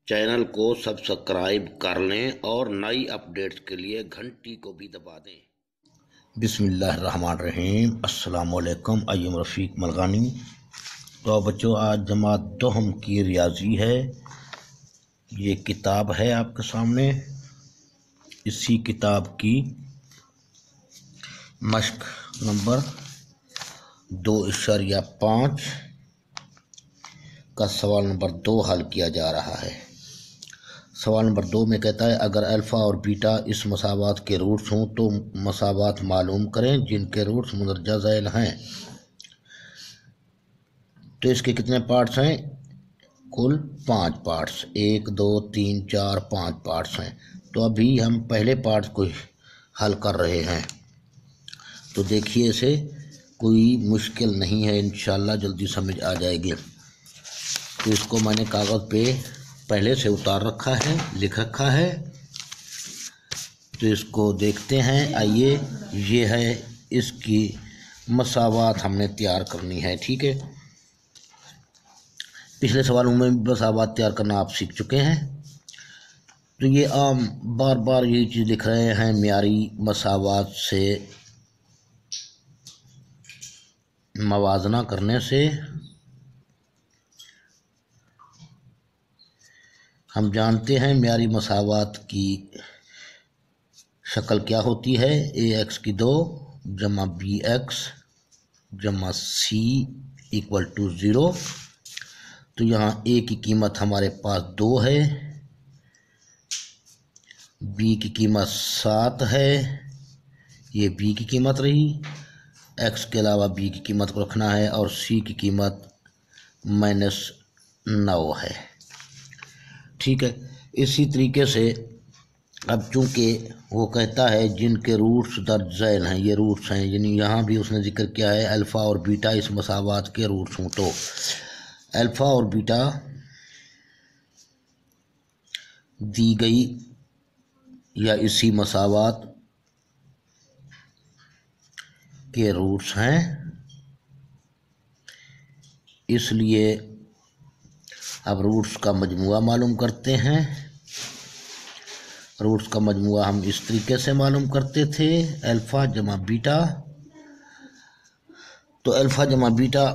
Channel को subscribe कर लें और नई अपडेट्स के लिए घंटी को भी दबा दें। बिस्मिल्लाहिर्रहमानिर्रहीम। अस्सलाम वालेकुम। अय्युम रफ़ीक मलगानी। तो बच्चों, आज जमात दोहम की रियाजी है। ये किताब है आपके सामने। इसी किताब की मश्क नंबर 2.5 का सवाल नंबर 2 हल किया जा रहा है। सवाल नंबर 2 में कहता है, अगर अल्फ़ा और बीटा इस मसावात के रूट्स हों तो मसावात मालूम करें जिनके रूट्स मुंदरजा ज़ैल हैं। तो इसके कितने पार्ट्स हैं? कुल 5 पार्ट्स। 1 2 3 4 5 पार्ट्स हैं। तो अभी हम पहले पार्ट को हल कर रहे हैं। तो देखिए, इसे कोई मुश्किल नहीं है, इंशाल्लाह जल्दी समझ आ जाएगी। तो इसको मैंने कागज़ पे पहले से उतार रखा है, लिख रखा है। तो इसको देखते हैं। आइए, ये है इसकी मसावात हमने तैयार करनी है। ठीक है, पिछले सवालों में भी मसावात तैयार करना आप सीख चुके हैं। तो ये आम बार बार यही चीज़ लिख रहे हैं, म्यारी मसावात से मवाजना करने से हम जानते हैं म्यारी मसावात की शक्ल क्या होती है। ax की 2 जमा bx जमा c = 0। तो यहाँ a की कीमत हमारे पास 2 है, b की कीमत 7 है, ये b की कीमत रही। x के अलावा b की कीमत को रखना है और c की कीमत -9 है। ठीक है, इसी तरीके से अब चूँकि वो कहता है जिनके रूट्स दर्ज झैल हैं, ये रूट्स हैं, यानी यहाँ भी उसने जिक्र किया है अल्फ़ा और बीटा इस मसावात के रूट्स हों। तो अल्फ़ा और बीटा दी गई या इसी मसावात के रूट्स हैं, इसलिए अब रूट्स का मजमुआ मालूम करते हैं। रूट्स का मजमुआ हम इस तरीके से मालूम करते थे, अल्फ़ा जमा बीटा। तो अल्फ़ा जमा बीटा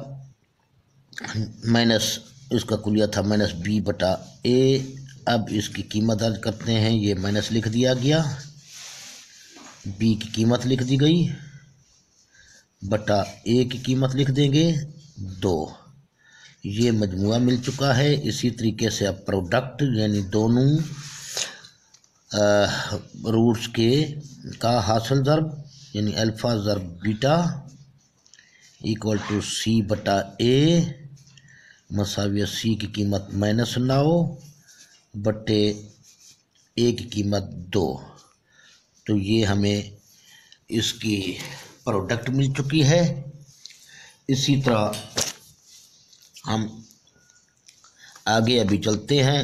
माइनस इसका कुलिया था -b/a। अब इसकी कीमत दर्ज करते हैं, ये माइनस लिख दिया गया, b की कीमत लिख दी गई बटा a की कीमत लिख देंगे 2। ये मजमुआ मिल चुका है। इसी तरीके से अब प्रोडक्ट यानी दोनों रूट्स के का हासिल ज़र्ब यानी अल्फ़ा ज़र्ब बीटा = c/a मसाविया c की कीमत -9 बटे a की कीमत 2। तो ये हमें इसकी प्रोडक्ट मिल चुकी है। इसी तरह हम आगे अभी चलते हैं,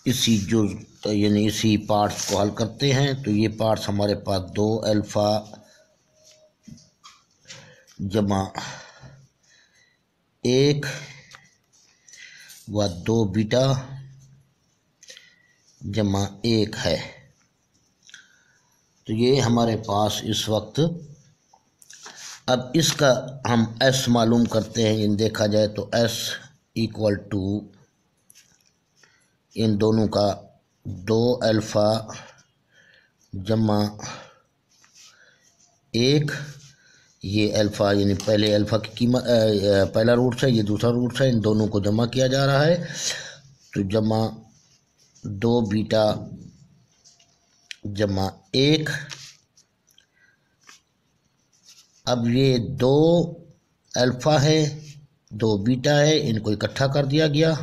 इसी जो यानी इसी पार्ट्स को हल करते हैं। तो ये पार्ट्स हमारे पास 2 अल्फ़ा जमा 1 व 2 बीटा जमा 1 है। तो ये हमारे पास इस वक्त। अब इसका हम s मालूम करते हैं। इन देखा जाए तो s = इन दोनों का 2 अल्फ़ा जमा 1। ये अल्फ़ा यानी पहले अल्फ़ा की कीमत पहला रूट्स है, ये दूसरा रूट्स है, इन दोनों को जमा किया जा रहा है। तो जमा 2 बीटा जमा 1। अब ये 2 अल्फ़ा है, 2 बीटा है, इनको इकट्ठा कर दिया गया।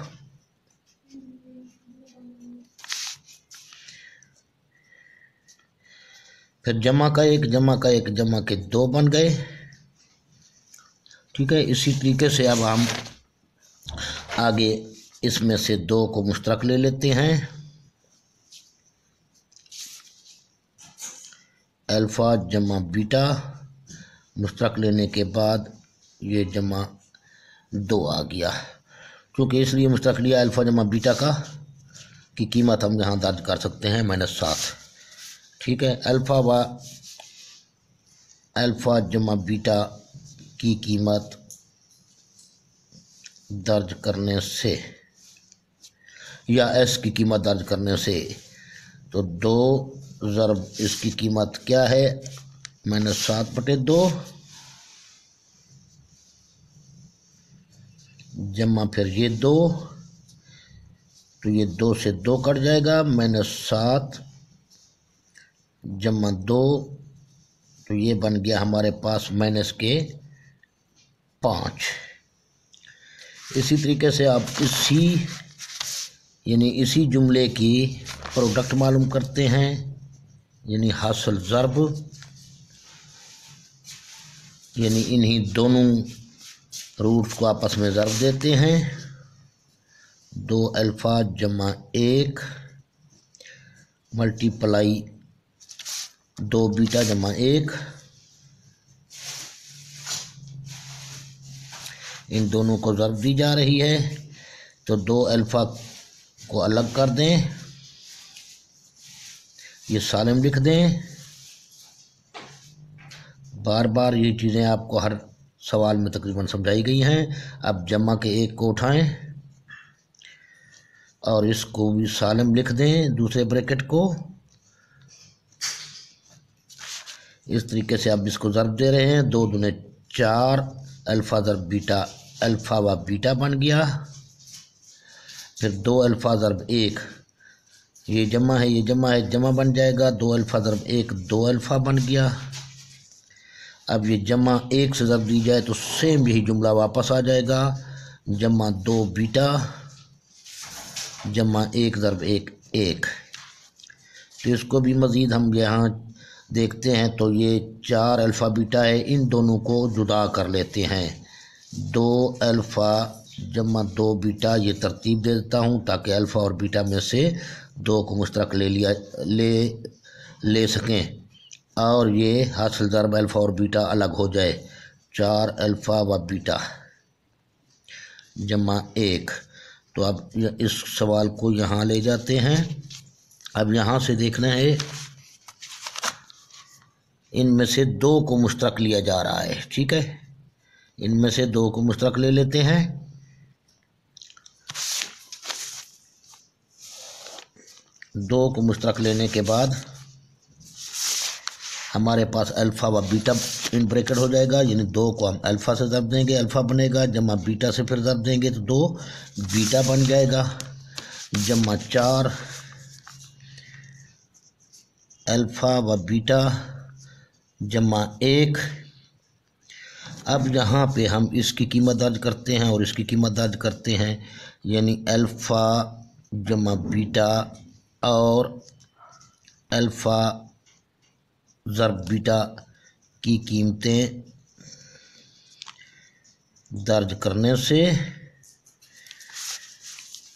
फिर जमा का 1 जमा का 1 जमा के 2 बन गए। ठीक है, इसी तरीके से अब हम आगे इसमें से 2 को मुश्तरक ले लेते हैं। अल्फ़ा जमा बीटा मुश्तरक लेने के बाद ये जमा 2 आ गया। क्योंकि इसलिए मुश्तरक लिया अल्फ़ा जमा बीटा का की कीमत हम यहाँ दर्ज कर सकते हैं -7। ठीक है, अल्फ़ा जमा बीटा की कीमत दर्ज करने से या एस की कीमत दर्ज करने से, तो 2 ज़रब इसकी कीमत क्या है -7/2 जमा फिर ये 2, तो ये 2 से 2 कट जाएगा, -7 जमा 2, तो ये बन गया हमारे पास -5। इसी तरीके से आप इसी जुमले की प्रोडक्ट मालूम करते हैं, यानी हासिल ज़रब, यानी इन्हीं दोनों रूट्स को आपस में ज़रब देते हैं। 2 अल्फ़ा जमा 1 मल्टीप्लाई 2 बीटा जमा 1, इन दोनों को ज़रब दी जा रही है, तो 2 अल्फ़ा को अलग कर दें, ये सालिम लिख दें। बार बार ये चीज़ें आपको हर सवाल में तकरीबन समझाई गई हैं। अब जमा के 1 को उठाएं और इसको भी सालिम लिख दें, दूसरे ब्रैकेट को। इस तरीके से आप इसको ज़रब दे रहे हैं, 2 दूने 4 अल्फ़ा ज़रब बीटा, अल्फ़ा व बीटा बन गया। फिर 2 अल्फ़ा ज़रब 1, ये जमा है, ये जमा है, जमा बन जाएगा। 2 अल्फ़ा ज़रब 1 2 अल्फ़ा बन गया। अब ये जमा 1 से ज़रब दी जाए तो सेम यही जुमला वापस आ जाएगा, जमा 2 बीटा जमा 1 ज़रब 1 1। तो इसको भी मज़ीद हम यहाँ देखते हैं, तो ये 4 अल्फ़ा बीटा है, इन दोनों को जुदा कर लेते हैं। 2 अल्फ़ा जमा 2 बीटा, ये तरतीब दे देता हूँ ताकि अल्फ़ा और बीटा में से 2 को मुश्तरक ले सकें और ये हासिल ज़रब अल्फ़ा और बीटा अलग हो जाए। 4 अल्फ़ा व बीटा जमा 1। तो अब इस सवाल को यहाँ ले जाते हैं। अब यहाँ से देखना है, इनमें से 2 को मुश्तरक लिया जा रहा है। ठीक है, इनमें से 2 को मुश्तरक ले लेते हैं। 2 को मुश्तरक लेने के बाद हमारे पास अल्फ़ा व बीटा इन ब्रैकेट हो जाएगा, यानी 2 को हम अल्फ़ा से ज़रब देंगे, अल्फ़ा बनेगा, जमा बीटा से फिर ज़रब देंगे तो 2 बीटा बन जाएगा, जमा 4 अल्फ़ा व बीटा जमा 1। अब यहाँ पे हम इसकी कीमत दर्ज करते हैं और इसकी कीमत दर्ज करते हैं, यानी अल्फ़ा जमा बीटा और अल्फ़ा ज़रब बीटा की कीमतें दर्ज करने से,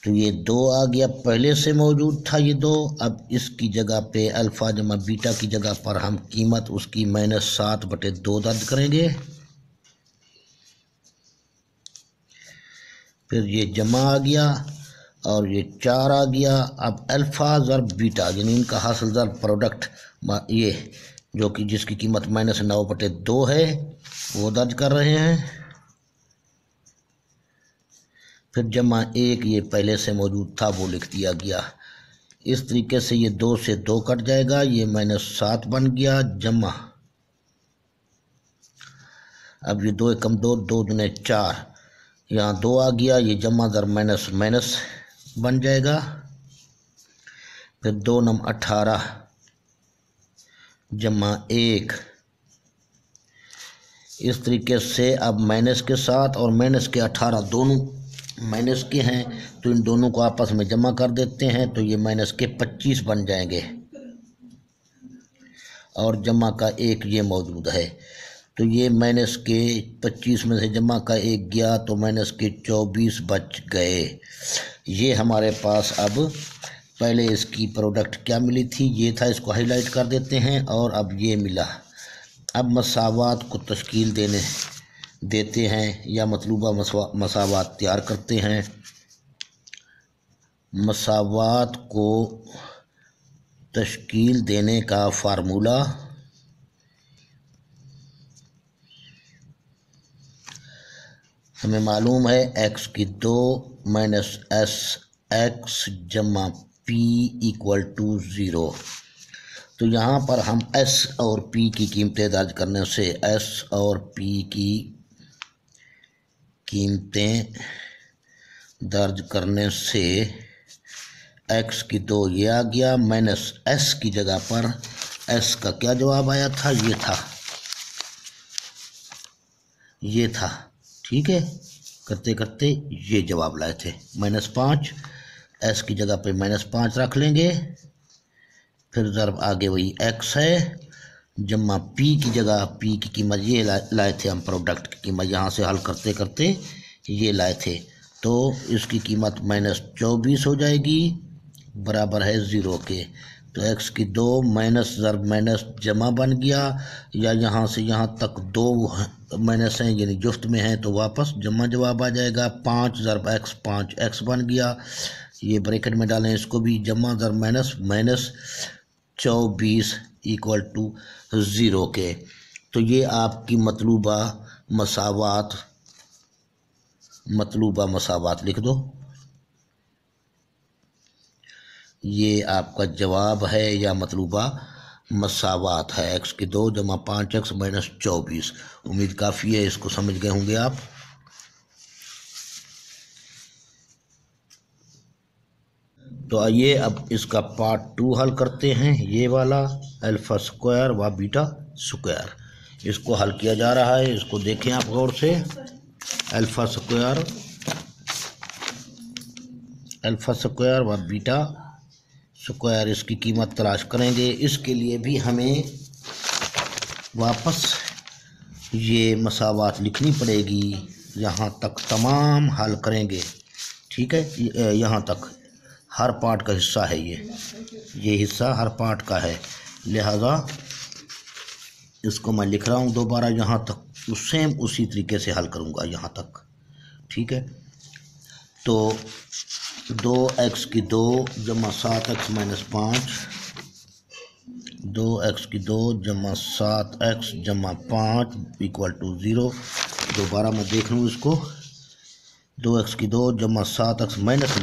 तो ये 2 आ गया, पहले से मौजूद था ये 2। अब इसकी जगह पे अल्फ़ा जमा बीटा की जगह पर हम कीमत उसकी -7/2 दर्ज करेंगे। फिर ये जमा आ गया और ये 4 आ गया। अब अल्फ़ा ज़रब बीटा यानी इनका हासिल ज़रब प्रोडक्ट, ये जो कि जिसकी कीमत -9/2 है, वो दर्ज कर रहे हैं। फिर जमा 1, ये पहले से मौजूद था वो लिख दिया गया। इस तरीके से ये 2 से 2 कट जाएगा, ये -7 बन गया, जमा अब ये 2 एकम 2, 2 दूने 4, यहाँ 2 आ गया, ये जमा दर माइनस माइनस बन जाएगा। फिर 2 नम 18 जमा 1। इस तरीके से अब माइनस के 7 और माइनस के 18 दोनों माइनस के हैं, तो इन दोनों को आपस में जमा कर देते हैं, तो ये माइनस के 25 बन जाएंगे और जमा का 1 ये मौजूद है। तो ये माइनस के 25 में से जमा का 1 गया तो माइनस के 24 बच गए। ये हमारे पास अब पहले इसकी प्रोडक्ट क्या मिली थी, ये था, इसको हाईलाइट कर देते हैं। और अब ये मिला। अब मसावात को तश्कील देते हैं या मतलूबा मसावात तैयार करते हैं। मसावात को तश्कील देने का फार्मूला हमें मालूम है, x की 2 माइनस एस एक्स जमा पी इक्वल टू 0। तो यहाँ पर हम s और p की कीमतें दर्ज करने से s और p की कीमतें दर्ज करने से x की 2 ये आ गया, माइनस s की जगह पर s का क्या जवाब आया था, ये था। ठीक है, करते करते ये जवाब लाए थे -5। s की जगह पे -5 रख लेंगे, फिर ज़र्ब आगे वही x है, जमा p की जगह p की कीमत ये लाए थे हम, प्रोडक्ट की कीमत यहाँ से हल करते करते ये लाए थे। तो इसकी कीमत -24 हो जाएगी, बराबर है 0 के। तो x की 2 माइनस ज़र्ब माइनस जमा बन गया, या यहाँ से यहाँ तक 2 माइनस हैं यानी जुफ्त में हैं तो वापस जमा जवाब आ जाएगा। 5 ज़र्ब x 5x बन गया, ये ब्रैकेट में डालें इसको भी, जमा ज़र्ब माइनस माइनस 24 इक्वल टू 0 के। तो ये आपकी मतलूबा मसावात लिख दो। ये आपका जवाब है या मतलूबा मसावात है, x की 2 जमा 5x माइनस 24। उम्मीद काफ़ी है इसको समझ गए होंगे आप। तो आइए अब इसका पार्ट 2 हल करते हैं। ये वाला अल्फा स्क्वायर व बीटा स्क्वायर, इसको हल किया जा रहा है, इसको देखें आप गौर से। अल्फा स्क्वायर व बीटा स्क्वायर, इसकी कीमत तलाश करेंगे। इसके लिए भी हमें वापस ये मसावात लिखनी पड़ेगी, यहाँ तक तमाम हल करेंगे। ठीक है, यहाँ तक हर पार्ट का हिस्सा है, ये हिस्सा हर पार्ट का है, लिहाजा इसको मैं लिख रहा हूँ दोबारा यहाँ तक, तो सेम उसी तरीके से हल करूँगा यहाँ तक। ठीक है, तो 2x की 2 जमा 7x माइनस 5, 2x की 2 जमा 7x जमा 5 इक्वल टू 0। दोबारा मैं देख लूँ इसको, 2x की 2 जमा 7x माइनस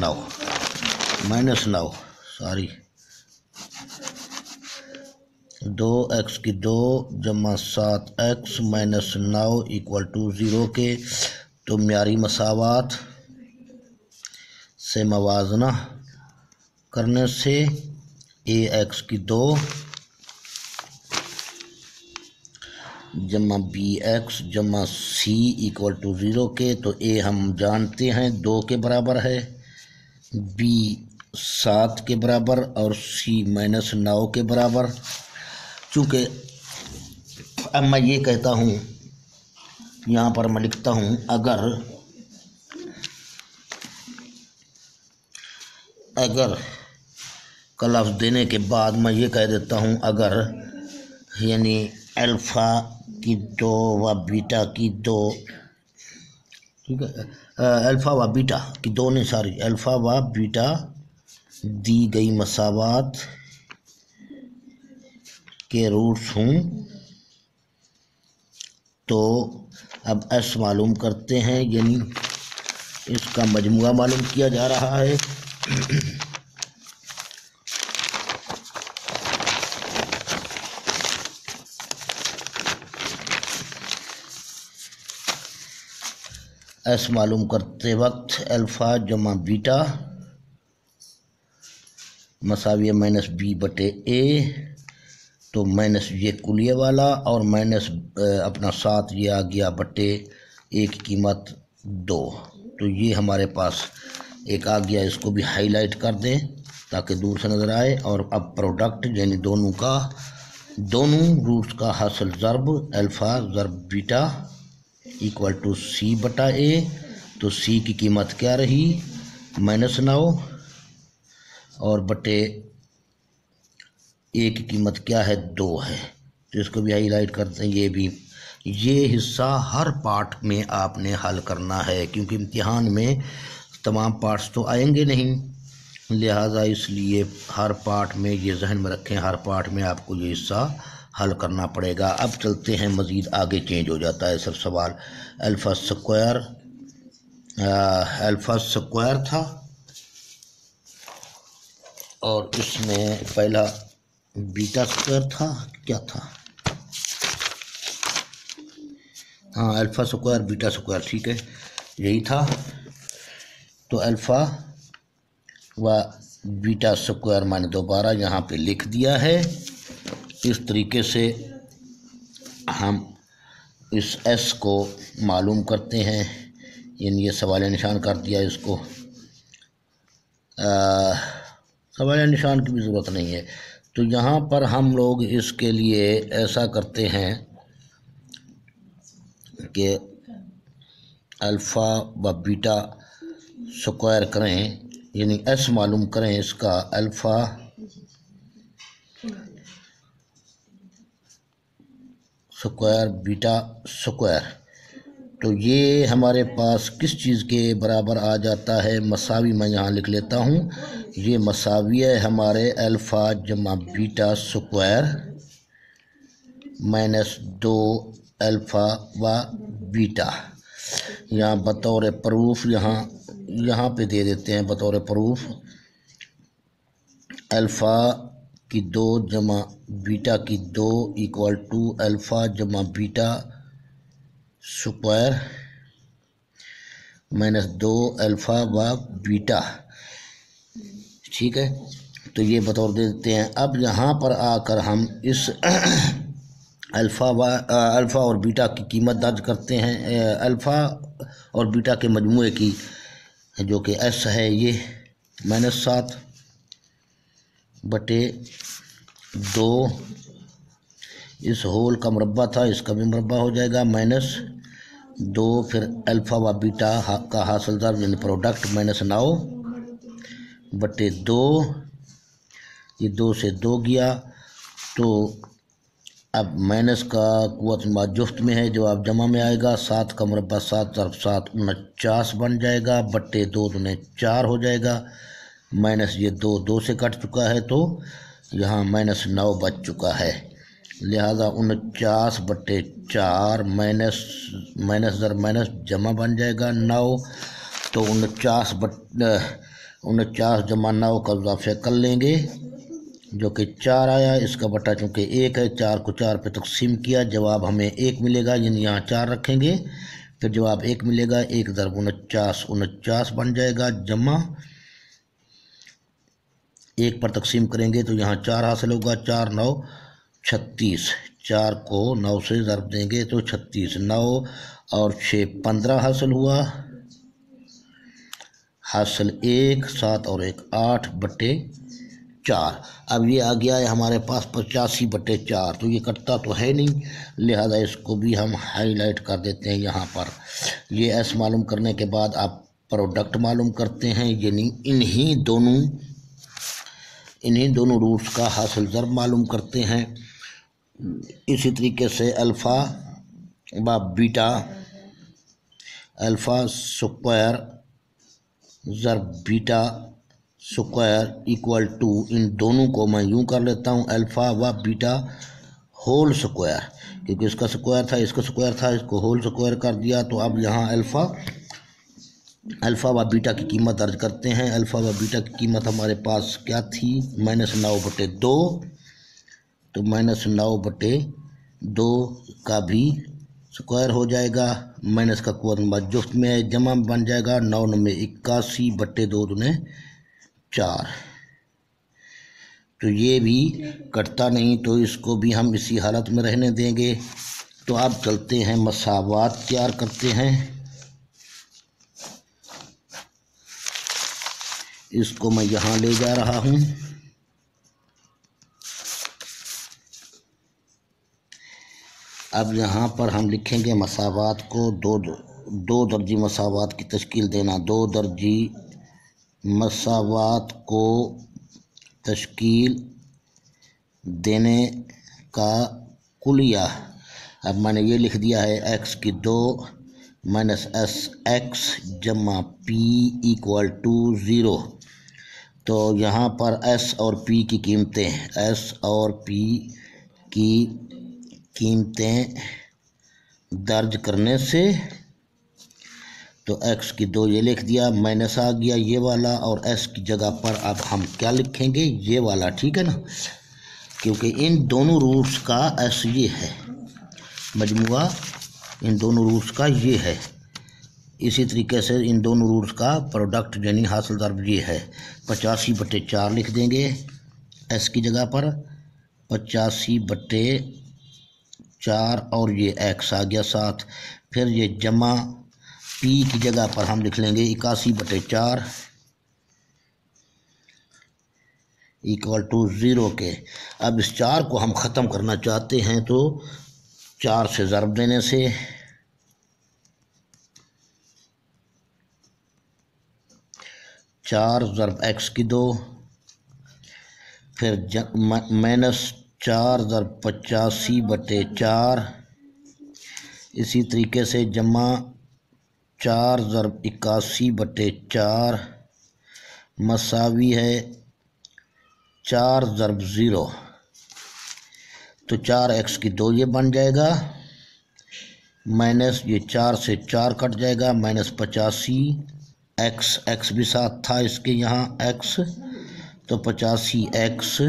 9 सॉरी, 2x की 2 जमा 7x माइनस 9 इक्वल टू 0 के। तो म्यारी मसावात से मवाजना करने से ax की 2 जमा bx जमा c इक्वल टू 0 के। तो a हम जानते हैं 2 के बराबर है, b 7 के बराबर और c -9 के बराबर। चूँकि अब मैं ये कहता हूँ, यहाँ पर मैं लिखता हूँ, अगर का लफ्ज़ देने के बाद मैं ये कह देता हूँ अगर, यानी अल्फ़ा की 2 व बीटा की 2, ठीक है, अल्फ़ा व बीटा की 2 नहीं सॉरी, अल्फ़ा व बीटा दी गई मसावात के रूट्स हूँ, तो अब s मालूम करते हैं, यानी इसका मजमुआ मालूम किया जा रहा है। s मालूम करते वक्त अल्फ़ा जमा बीटा मसावी माइनस बी बटे ए, तो माइनस ये कुलिये वाला और माइनस अपना 7 ये आ गया बटे ए की कीमत 2। तो ये हमारे पास एक आ गया, इसको भी हाईलाइट कर दें ताकि दूर से नज़र आए। और अब प्रोडक्ट यानी दोनों रूट्स का हासिल ज़र्ब अल्फ़ा ज़र्ब बीटा इक्वल टू सी बटा ए। तो सी की कीमत क्या रही, -9, और बटे ए की कीमत क्या है, 2 है। तो इसको भी हाईलाइट करते हैं, ये भी ये हिस्सा हर पार्ट में आपने हल करना है, क्योंकि इम्तिहान में तमाम पार्ट्स तो आएंगे नहीं, लिहाजा इसलिए हर पार्ट में ये जहन में रखें, हर पार्ट में आपको ये हिस्सा हल करना पड़ेगा। अब चलते हैं मज़ीद आगे, चेंज हो जाता है सब सवाल। अल्फ़ा स्क्वायर था और इसमें पहला बीटा स्क्वायर था, क्या था, हाँ अल्फ़ा स्क्वायर बीटा स्क्वायर, ठीक है यही था। तो अल्फ़ा व बीटा स्क्वायर मैंने दोबारा यहाँ पे लिख दिया है। इस तरीके से हम इस एस को मालूम करते हैं, यानी ये सवाल निशान कर दिया इसको, सवाल निशान की भी ज़रूरत नहीं है। तो यहाँ पर हम लोग इसके लिए ऐसा करते हैं कि अल्फ़ा व बीटा स्क्वायर करें, यानी एस मालूम करें इसका, अल्फ़ा स्क्वायर बीटा स्क्वायर। तो ये हमारे पास किस चीज़ के बराबर आ जाता है, मसावी मैं यहाँ लिख लेता हूँ, ये मसावी है हमारे अल्फ़ा जमा बीटा स्क्वायर माइनस 2 अल्फ़ा व बीटा। यहाँ बतौर प्रूफ यहाँ पे दे देते हैं बतौर प्रूफ, अल्फ़ा की 2 जमा बीटा की 2 इक्वल टू अल्फ़ा जमा बीटा स्क्वायर माइनस 2 अल्फ़ा व बीटा, ठीक है। तो ये बतौर दे देते हैं। अब यहाँ पर आकर हम इस अल्फ़ा और बीटा की कीमत दर्ज करते हैं, अल्फ़ा और बीटा के मजमूए की, जो कि एस है, ये -7 बटे 2, इस होल का मुरब्बा था, इसका भी मुरब्बा हो जाएगा, -2, फिर अल्फ़ा व बीटा का हासिल ज़र यानी प्रोडक्ट -9 बटे 2, ये 2 से 2 गया। तो अब माइनस का कुव्वत जुफ्त में है, जवाब जमा में आएगा, 7 का मुरब्बा 7 × 7 49 बन जाएगा, बट्टे 2 दूने 4 हो जाएगा, माइनस ये 2 से कट चुका है, तो यहाँ -9 बच चुका है। लिहाजा 49 बट्टे 4 माइनस दर माइनस जमा बन जाएगा 9। तो 49 जमा 9 का इजाफा कर लेंगे, जो कि 4 आया, इसका बटा चूँकि 1 है, 4 को 4 पे तकसीम किया, जवाब हमें 1 मिलेगा, यानी यहाँ 4 रखेंगे, फिर जवाब 1 मिलेगा, 1 × 49 बन जाएगा, जमा 1 पर तकसीम करेंगे तो यहाँ 4 हासिल होगा, 4 9 36, 4 को 9 से ज़रब देंगे तो 36, 9 और 6 15 हासिल हुआ, हासिल 1, 7 और 1 8 बटे 4। अब ये आ गया है हमारे पास 85 बटे 4, तो ये कटता तो है नहीं, लिहाजा इसको भी हम हाईलाइट कर देते हैं यहाँ पर। ये एस मालूम करने के बाद आप प्रोडक्ट मालूम करते हैं, यानी इन्हीं दोनों रूट्स का हासिल ज़र मालूम करते हैं। इसी तरीके से अल्फ़ा व बीटा, अल्फ़ा स्क्वायर ज़र बीटा स्क्वायर इक्वल टू, इन दोनों को मैं यूँ कर लेता हूँ, अल्फ़ा व बीटा होल स्क्वायर, क्योंकि इसका स्क्वायर था, इसका स्क्वायर था, इसको होल स्क्वायर कर दिया। तो अब यहाँ अल्फ़ा व बीटा की कीमत दर्ज करते हैं। अल्फ़ा व बीटा की कीमत हमारे पास क्या थी, -9 बटे 2, तो -9 बटे 2 का भी स्क्वायर हो जाएगा, माइनस का कुव्वत जुफ्त में है, जमा बन जाएगा, 9 9 81 बटे 2 दूने 4। तो ये भी कटता नहीं, तो इसको भी हम इसी हालत में रहने देंगे। तो अब चलते हैं मसावात तैयार करते हैं। इसको मैं यहाँ ले जा रहा हूँ। अब यहाँ पर हम लिखेंगे मसावात को, दो दर्जी मसावात की तश्कील देना, 2 दर्जी मसावात को तश्कील देने का कुलिया। अब मैंने ये लिख दिया है x की 2 माइनस एस एक्स जमा p इक्वल टू 0। तो यहाँ पर s और p की कीमतें दर्ज करने से तो x की 2 ये लिख दिया, माइनस आ गया ये वाला, और s की जगह पर अब हम क्या लिखेंगे, ये वाला, ठीक है ना, क्योंकि इन दोनों रूट्स का s ये है, मजमुआ इन दोनों रूट्स का ये है। इसी तरीके से इन दोनों रूट्स का प्रोडक्ट यानी हासिल ज़र्ब ये है। 85/4 लिख देंगे s की जगह पर, 85/4 और ये x आ गया साथ, फिर ये जमा p की जगह पर हम लिख लेंगे 81/4 इक्वल टू 0 के। अब इस 4 को हम ख़त्म करना चाहते हैं तो 4 से ज़र्ब देने से 4 ज़र्ब x की 2, फिर माइनस 4 ज़र्ब 85/4, इसी तरीके से जमा 4 ज़र्ब 81/4 मसावी है 4 ज़र्ब 0। तो 4x की 2 ये बन जाएगा, माइनस ये 4 से 4 कट जाएगा, माइनस 85 x भी साथ था इसके यहाँ x, तो 85x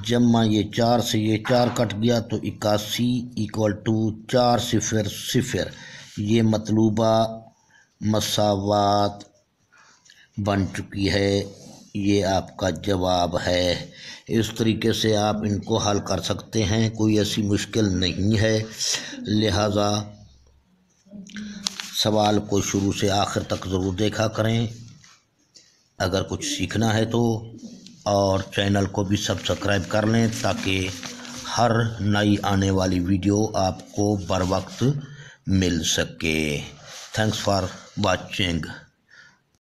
जमा ये 4 से ये 4 कट गया तो 81 इक्वल टू 4 0 0। ये मतलूबा मसावात बन चुकी है, ये आपका जवाब है। इस तरीके से आप इनको हल कर सकते हैं, कोई ऐसी मुश्किल नहीं है। लिहाजा सवाल को शुरू से आखिर तक ज़रूर देखा करें अगर कुछ सीखना है तो, और चैनल को भी सब्सक्राइब कर लें ताकि हर नई आने वाली वीडियो आपको बर वक्त मिल सके। Thanks for watching.